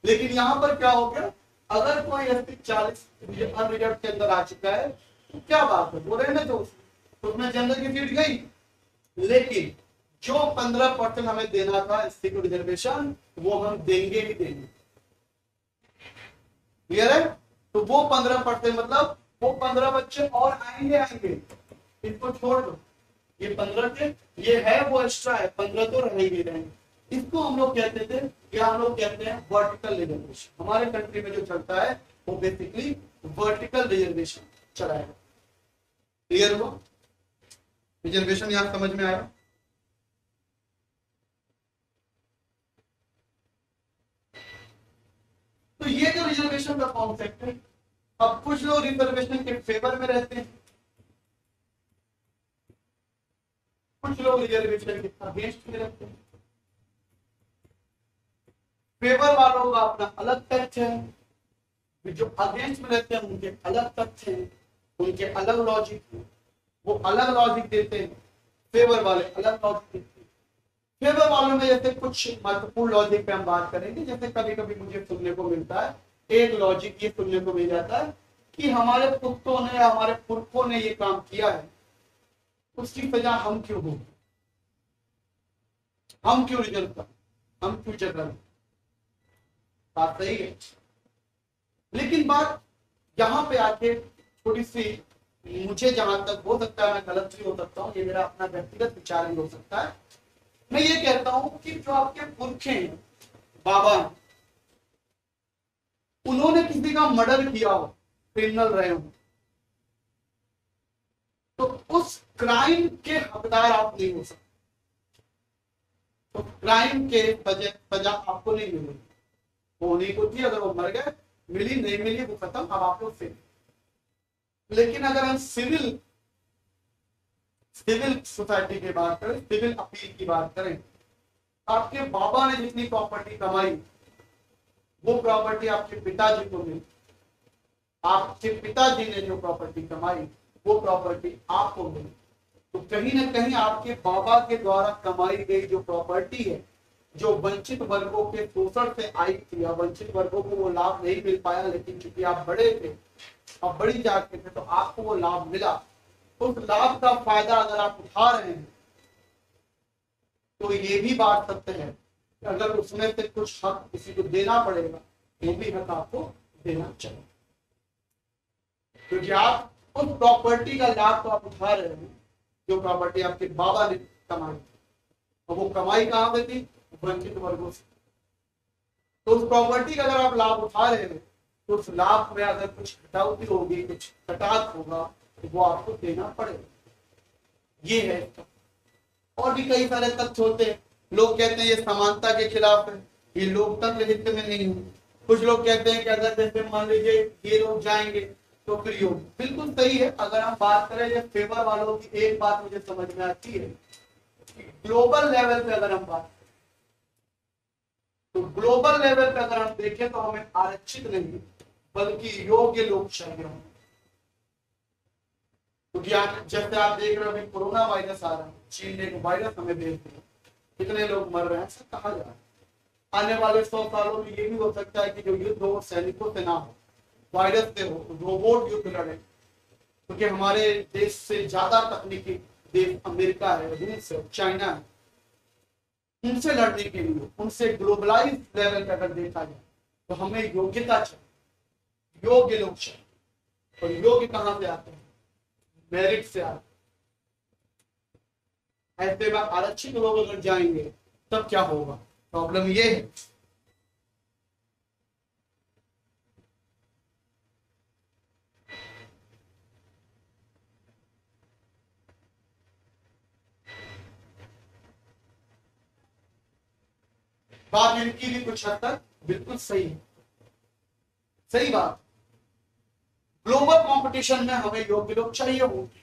S1: लेकिन यहाँ पर क्या हो गया, अगर कोई एससी 40 अनरिजर्व के अंदर आ चुका है तो क्या बात है, वो रहने दो, तो उसमें जनरल की सीट गई, लेकिन जो 15% हमें देना था एससी को रिजर्वेशन, वो हम देंगे ही देंगे। क्लियर है? तो वो 15% मतलब वो 15 बच्चे और आएंगे, इसको छोड़ दो, ये 15 थे, ये है वो एक्स्ट्रा है, 15 तो रहेंगे रहेंगे। इसको हम लोग कहते थे, क्या हम लोग कहते हैं, वर्टिकल रिजर्वेशन। हमारे कंट्री में जो चलता है वो बेसिकली वर्टिकल रिजर्वेशन चला है। क्लियर हुआ? रिजर्वेशन यहां समझ में आया? तो ये जो रिजर्वेशन का कॉन्सेप्ट है, अब कुछ लोग रिजर्वेशन के फेवर में रहते हैं, कुछ लोग रिजर्वेशन के अगेंस्ट में रहते हैं। फेवर वालों का अपना अलग तथ्य है, जो अगेंस्ट में रहते हैं उनके अलग तथ्य हैं, उनके अलग लॉजिक है, वो अलग लॉजिक देते हैं, फेवर वाले अलग लॉजिक देते हैं। फेवर वालों में जैसे कुछ महत्वपूर्ण लॉजिक पे हम बात करेंगे, जैसे कभी कभी मुझे सुनने को मिलता है, एक लॉजिक ये सुनने को मिल जाता है कि हमारे पुख्तों ने, हमारे पुरखों ने ये काम किया है, उसकी सजा हम क्यों हो, हम क्यों रिजर्व कर, हम क्यों जगह। बात सही है, लेकिन बात यहाँ पे आके थोड़ी सी, मुझे जहां तक हो सकता है, मैं गलत भी हो सकता हूँ, ये मेरा अपना व्यक्तिगत विचार भी हो सकता है, मैं ये कहता हूं कि जो आपके पुरखे हैं, बाबा, उन्होंने किसी का मर्डर किया हो, क्रिमिनल रहे हो, उस क्राइम के हकदार आप नहीं हो सकते। तो क्राइम के सजा आपको नहीं मिलेगी, वो होनी को थी, अगर वो मर गए, मिली नहीं मिली वो खत्म, अब आप लोग फेल। लेकिन अगर हम सिविल सोसाइटी की बात करें, सिविल अपील की बात करें, आपके बाबा ने जितनी प्रॉपर्टी कमाई वो प्रॉपर्टी आपके पिताजी को मिली, आपके पिताजी ने जो प्रॉपर्टी कमाई वो प्रॉपर्टी आपको मिली। तो कहीं ना कहीं आपके बाबा के द्वारा कमाई गई जो प्रॉपर्टी है, जो वंचित वर्गों के शोषण से आई थी या वंचित वर्गों को वो लाभ नहीं मिल पाया, लेकिन चूंकि आप बड़े थे, आप बड़ी जात के थे, तो आपको वो लाभ मिला। उस लाभ का फायदा अगर आप उठा रहे हैं तो ये भी बात सत्य है, अगर उसमें से कुछ हक किसी को देना पड़ेगा, वो भी हक आपको देना चाहिए, क्योंकि आप उस प्रॉपर्टी का लाभ तो आप उठा रहे हैं जो प्रॉपर्टी आपके बाबा ने कमाई, और वो कमाई कहां पे थी? वंचित वर्गों से। तो उस प्रॉपर्टी का अगर आप लाभ उठा रहे हैं तो उस लाभ में अगर कुछ कटौती होगी, कुछ कटात होगा, तो वो आपको देना पड़ेगा। ये है। और भी कई सारे तथ्य होते हैं। लोग कहते हैं ये समानता के खिलाफ है, ये लोकतंत्र हित में नहीं है। कुछ लोग कहते हैं कि अगर जैसे मान लीजिए ये लोग जाएंगे तो फिर योग, बिल्कुल सही है। अगर हम बात करें ये फेवर वालों की, एक बात मुझे समझ में आती है, ग्लोबल लेवल पे अगर हम बात, तो ग्लोबल लेवल पे अगर हम देखें तो हमें आरक्षित नहीं बल्कि योग्य लोग चाहिए होंगे। क्योंकि जैसे आप देख रहे हो कोरोना वायरस आ रहा है, चीन ने एक वायरस हमें भेज दिया, कितने लोग मर रहे हैं, सब कहा जा रहा है। आने वाले 100 सालों में ये भी हो सकता है कि जो युद्ध हो सैनिकों से ना हो, वायरस से हो, रोबोट युद्ध लड़े, क्योंकि हमारे देश से ज्यादा तकनीकी देश अमेरिका है, रूस है, चाइना है। उनसे लड़ने के लिए, उनसे ग्लोबलाइज लेवल पे अगर देखा जाए तो हमें योग्यता चाहिए, योग्य लोग चाहिए। और योग्य कहां से आते हैं? मेरिट से आते हैं। ऐसे में आरक्षित लोग अगर जाएंगे तब क्या होगा? प्रॉब्लम ये है बात इनकी भी कुछ हद तक बिल्कुल सही है, सही बात। ग्लोबल कंपटीशन में हमें योग्य लोग चाहिए होंगे,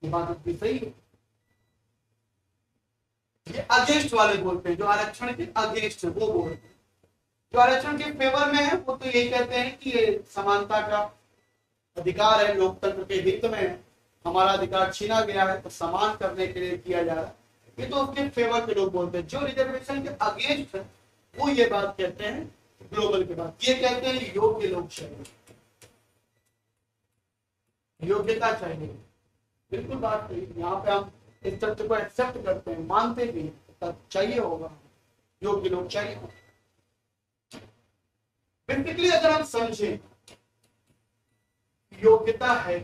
S1: ये बात इतनी सही है। ये अगेंस्ट वाले बोलते हैं, जो आरक्षण के अगेंस्ट है वो बोलते हैं। जो आरक्षण के फेवर में है वो तो यही कहते हैं कि ये समानता का अधिकार है, लोकतंत्र के हित में है, हमारा अधिकार छीना गया है तो समान करने के लिए किया जा रहा है। ये तो उसके फेवर के लोग बोलते हैं। जो रिजर्वेशन के अगेंस्ट है वो ये बात कहते हैं ग्लोबल के बाद, ये कहते हैं योग्य लोग चाहिए, योग्यता चाहिए। बिल्कुल बात सही। यहाँ पे हम इस तथ्य को एक्सेप्ट करते हैं, मानते भी हैं, चाहिए होगा, योग्य लोग चाहिए। बेसिकली अगर हम समझें योग्यता है,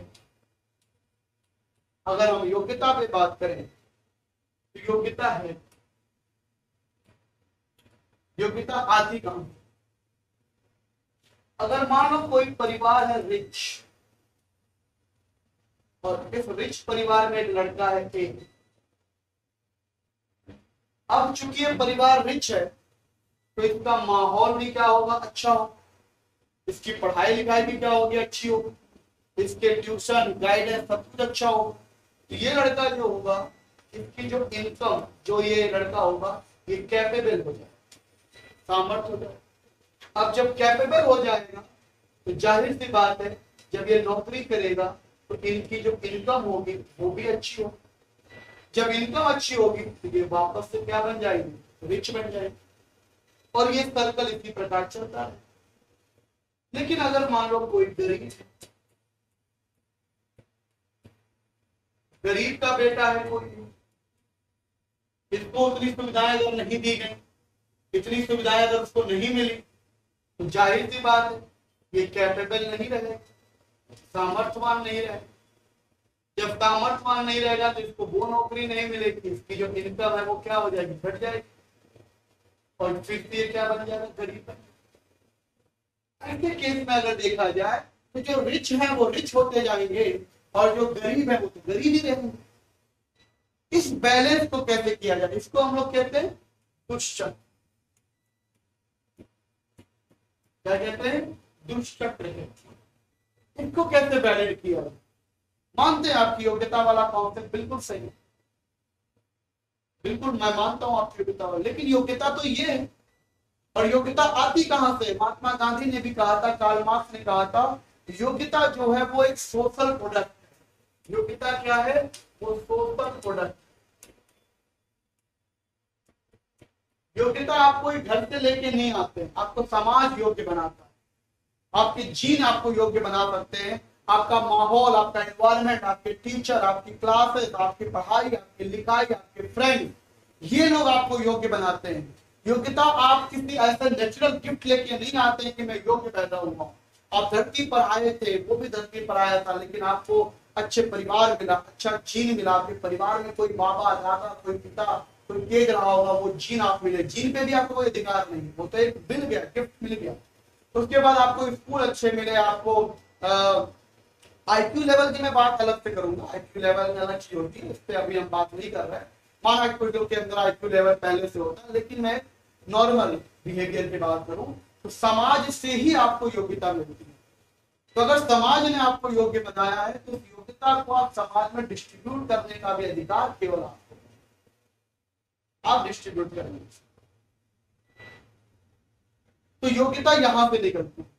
S1: अगर हम योग्यता पे बात करें तो योग्यता है, योग्यता आती कहां? अगर मान लो कोई परिवार है रिच, और इस रिच परिवार में एक लड़का है ए। अब चूंकि ये परिवार रिच है तो इसका माहौल भी क्या होगा? अच्छा हो, इसकी पढ़ाई लिखाई भी क्या होगी? अच्छी हो, इसके ट्यूशन गाइडेंस सब कुछ अच्छा हो। तो ये लड़का जो होगा, इसकी जो इनकम, जो ये लड़का होगा, ये कैपेबल हो जाए, सामर्थ्य हो जाए। अब जब कैपेबल हो जाएगा तो जाहिर सी बात है जब ये नौकरी करेगा तो इनकी जो इनकम होगी वो भी अच्छी हो। जब इनकम अच्छी होगी तो ये वापस से क्या बन जाएगी? रिच बन जाएगी। और ये सर्कल इसी प्रकार चलता है। लेकिन अगर मान लो कोई गरीब, गरीब का बेटा है कोई, इसको उतनी सुविधाएं अगर नहीं दी गई, इतनी सुविधाएं अगर उसको नहीं मिली, तो जाहिर सी बात है ये कैपेबल नहीं रहेगा, सामर्थ्यवान नहीं रहेगा। जब सामर्थ्यवान नहीं रहेगा तो इसको वो नौकरी नहीं मिलेगी, इसकी जो इनकम है वो क्या हो जाएगी? घट जाएगी, और फिर ये क्या बन जाएगा? गरीब। ऐसे केस में अगर देखा जाए तो जो रिच है वो रिच होते जाएंगे और जो गरीब है वो तो गरीब ही रहेंगे। इस बैलेंस को कैसे किया जाए, इसको हम लोग कहते हैं दुष्चक्र। क्या कहते हैं? दुष्चक्र है। इनको कैसे बैलेंस किया जाए? मानते हैं आपकी योग्यता वाला कॉन्सेप्ट बिल्कुल सही है, बिल्कुल मैं मानता हूं आपकी योग्यता वाला, लेकिन योग्यता तो ये है, और योग्यता आती कहां से? महात्मा गांधी ने भी कहा था, कार्ल मार्क्स ने कहा था, योग्यता जो है वो एक सोशल प्रोडक्ट है। योग्यता क्या है? वो सोशल प्रोडक्ट। योग्यता आप कोई घर से लेके नहीं आते, आपको समाज योग्य बनाता है। आपके जीन आपको योग्य बना सकते हैं, आपका माहौल, आपका एनवायरनमेंट, आपके टीचर, आपकी क्लासेस, आपकी पढ़ाई, आपकी लिखाई, आपके फ्रेंड, ये लोग आपको योग्य बनाते हैं। योग्यता आप किसी ऐसे नेचुरल गिफ्ट लेके नहीं आते हैं कि मैं योग्य पैदा हुआ। आप धरती पर आए थे, वो भी धरती पर आया था, लेकिन आपको अच्छे परिवार मिला, अच्छा जीन मिला। आपके परिवार में कोई बाबा, दादा, कोई पिता, कोई देख रहा होगा, वो जीन आप मिले। जीन पे भी आपको कोई अधिकार नहीं, वो तो एक मिल गया, गिफ्ट मिल गया। उसके बाद आपको स्कूल अच्छे मिले, आपको आईक्यू लेवल की मैं बात अलग से करूंगा, आईक्यू लेवल अलग चीज होती है, इस पर अभी हम बात नहीं कर रहे हैं। माना कुछ लोग के अंदर आईक्यू लेवल पहले से होता है, लेकिन मैं नॉर्मल बिहेवियर की बात करूं तो समाज से ही आपको योग्यता मिलती है। तो अगर समाज ने आपको योग्य बनाया है तो योग्यता को आप समाज में डिस्ट्रीब्यूट करने का भी अधिकार केवल आपको, आप डिस्ट्रीब्यूट करेंगे। तो योग्यता यहां पे निकलती है।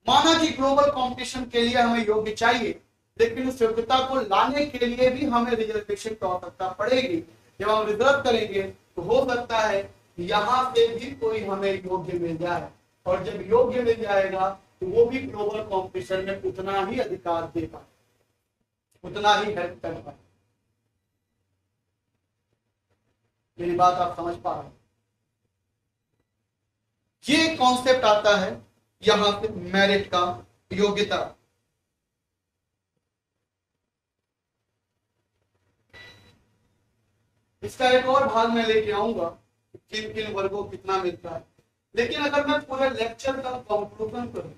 S1: माना कि ग्लोबल कंपटीशन के लिए हमें योग्य चाहिए, लेकिन उस योग्यता को लाने के लिए भी हमें रिजर्वेशन की आवश्यकता पड़ेगी। जब हम रिजर्व करेंगे तो हो सकता है यहां से भी कोई हमें योग्य मिल जाए, और जब योग्य मिल जाएगा तो वो भी ग्लोबल कंपटीशन में उतना ही अधिकार दे पाए, उतना ही हेल्प कर पाए। मेरी बात आप समझ पा रहे हैं? ये कॉन्सेप्ट आता है यहां से मेरिट का, योग्यता। इसका एक और भाग मैं लेके आऊंगा, किन किन वर्गों को कितना मिलता है। लेकिन अगर मैं पूरे लेक्चर का कंक्लूजन करूं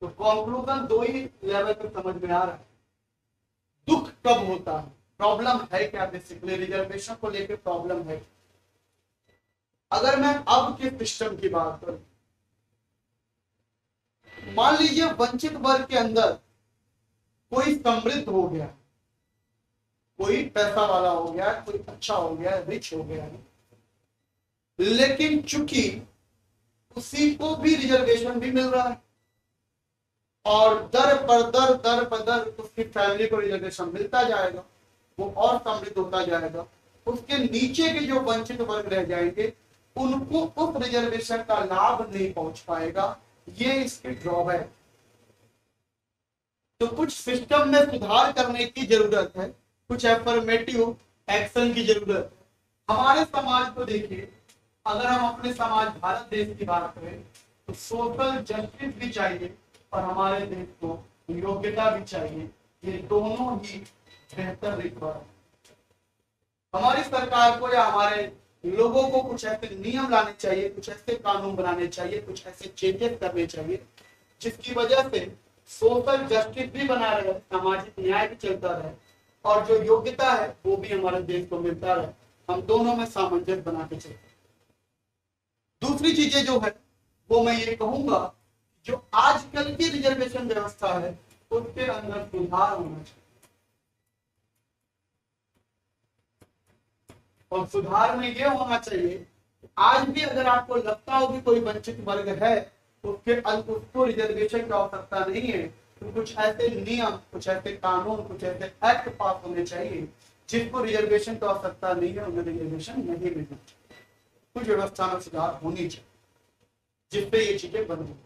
S1: तो कंक्लूजन दो ही लेवल पे समझ में आ रहा है। दुख कब होता है, प्रॉब्लम है क्या, बेसिकली रिजर्वेशन को लेकर प्रॉब्लम है। अगर मैं अब के सिस्टम की बात करूं, मान लीजिए वंचित वर्ग के अंदर कोई समृद्ध हो गया, कोई पैसा वाला हो गया, कोई अच्छा हो गया, रिच हो गया, लेकिन चूंकि उसी को भी रिजर्वेशन भी मिल रहा है और दर पर दर उसकी फैमिली को रिजर्वेशन मिलता जाएगा, वो और समृद्ध होता जाएगा। उसके नीचे के जो वंचित वर्ग रह जाएंगे उनको उस रिजर्वेशन का लाभ नहीं पहुंच पाएगा। ये इसके ड्रॉबैक। तो कुछ सिस्टम में सुधार करने की जरूरत है, कुछ एफर्मेटिव एक्शन की जरूरत है। हमारे समाज को देखिए, अगर हम अपने समाज भारत देश की बात करें तो सोशल जस्टिस भी चाहिए और हमारे देश को योग्यता भी चाहिए। ये दोनों ही बेहतर रिक्वायरमेंट। हमारी सरकार को या हमारे लोगों को कुछ ऐसे नियम लाने चाहिए, कुछ ऐसे कानून बनाने चाहिए, कुछ ऐसे चेंजेस करने चाहिए जिसकी वजह से सोशल जस्टिस भी बना रहे, सामाजिक न्याय भी चलता रहे और जो योग्यता है वो भी हमारे देश को मिलता रहे। हम दोनों में सामंजस्य बना के चलते। दूसरी चीजें जो है वो मैं ये कहूंगा, जो आजकल की रिजर्वेशन व्यवस्था है उसके अंदर सुधार होना चाहिए। और सुधार में ये होना चाहिए, आज भी अगर आपको लगता हो कि कोई वंचित वर्ग है उसको रिजर्वेशन की आवश्यकता नहीं है, तो कुछ ऐसे नियम, कुछ ऐसे कानून, कुछ ऐसे एक्ट पास होने चाहिए जिसको रिजर्वेशन की आवश्यकता नहीं है, उन्हें रिजर्वेशन नहीं मिलना चाहिए। कुछ व्यवस्था में सुधार होनी चाहिए जिसपे ये चीजें बंद हो।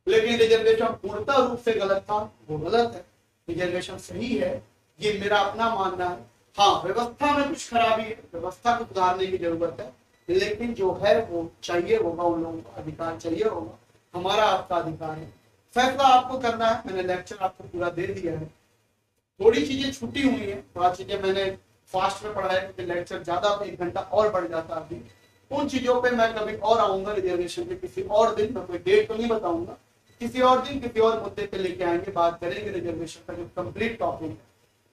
S1: लेकिन रिजर्वेशन पूर्णतः रूप से गलत था, वो गलत है। रिजर्वेशन सही है, ये मेरा अपना मानना है। हाँ, व्यवस्था में कुछ खराबी है, व्यवस्था को सुधारने की जरूरत है, लेकिन जो है वो चाहिए होगा, उन लोगों को अधिकार चाहिए होगा। हमारा आपका अधिकार है, फैसला आपको करना है। मैंने लेक्चर आपको पूरा दे दिया है, थोड़ी चीजें छूटी हुई है, थोड़ा चीजें मैंने फास्ट में पढ़ाया क्योंकि लेक्चर ज्यादा 1 घंटा और बढ़ जाता है अभी। उन चीजों पे मैं कभी और आऊंगा, रिजर्वेशन के किसी और दिन। मैं कोई डेट तो नहीं बताऊंगा, किसी और दिन किसी और मुद्दे पे लेके आएंगे, बात करेंगे रिजर्वेशन का जो कंप्लीट टॉपिक है,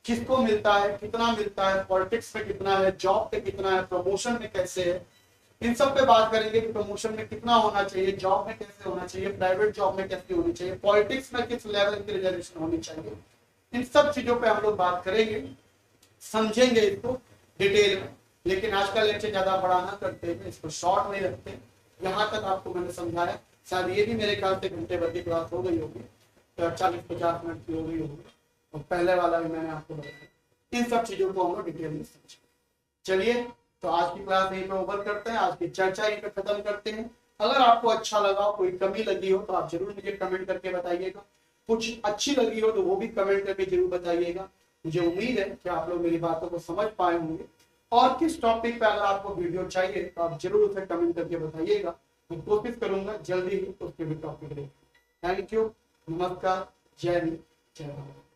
S1: किसको मिलता है, कितना मिलता है, पॉलिटिक्स में कितना है, जॉब पे कितना है, प्रमोशन में कैसे है, इन सब पे बात करेंगे कि प्रमोशन में कितना होना चाहिए, जॉब में कैसे होना चाहिए, प्राइवेट जॉब में कैसे होनी चाहिए, पॉलिटिक्स में किस लेवल की रिजर्वेशन होनी चाहिए। इन सब चीजों पे हम लोग बात करेंगे, समझेंगे इसको डिटेल में। लेकिन आज का लेक्चर ज्यादा बड़ा ना करते हैं, इसको शॉर्ट में रखते हैं। यहाँ तक आपको मैंने समझाया, शायद ये भी मेरे ख्याल से घंटे भर की क्लास हो गई होगी, तो 40-50 मिनट की हो गई होगी, और पहले वाला भी मैंने आपको बताया। इन सब चीजों को हम लोग डिटेल में समझें। चलिए, तो आज की क्लास यहीं पे ओवर करते हैं, आज की चर्चा यहीं पे खत्म करते हैं। अगर आपको अच्छा लगा, कोई कमी लगी हो तो आप जरूर मुझे कमेंट करके बताइएगा, कुछ अच्छी लगी हो तो वो भी कमेंट करके जरूर बताइएगा। मुझे उम्मीद है कि आप लोग मेरी बातों को समझ पाए होंगे, और किस टॉपिक पे अगर आपको वीडियो चाहिए तो आप जरूर उसे कमेंट करके बताइएगा। मैं कोशिश करूंगा जल्दी ही उसके भी टॉपिक लेकर। थैंक यू, नमस्कार, जय हिंद, जय भारत।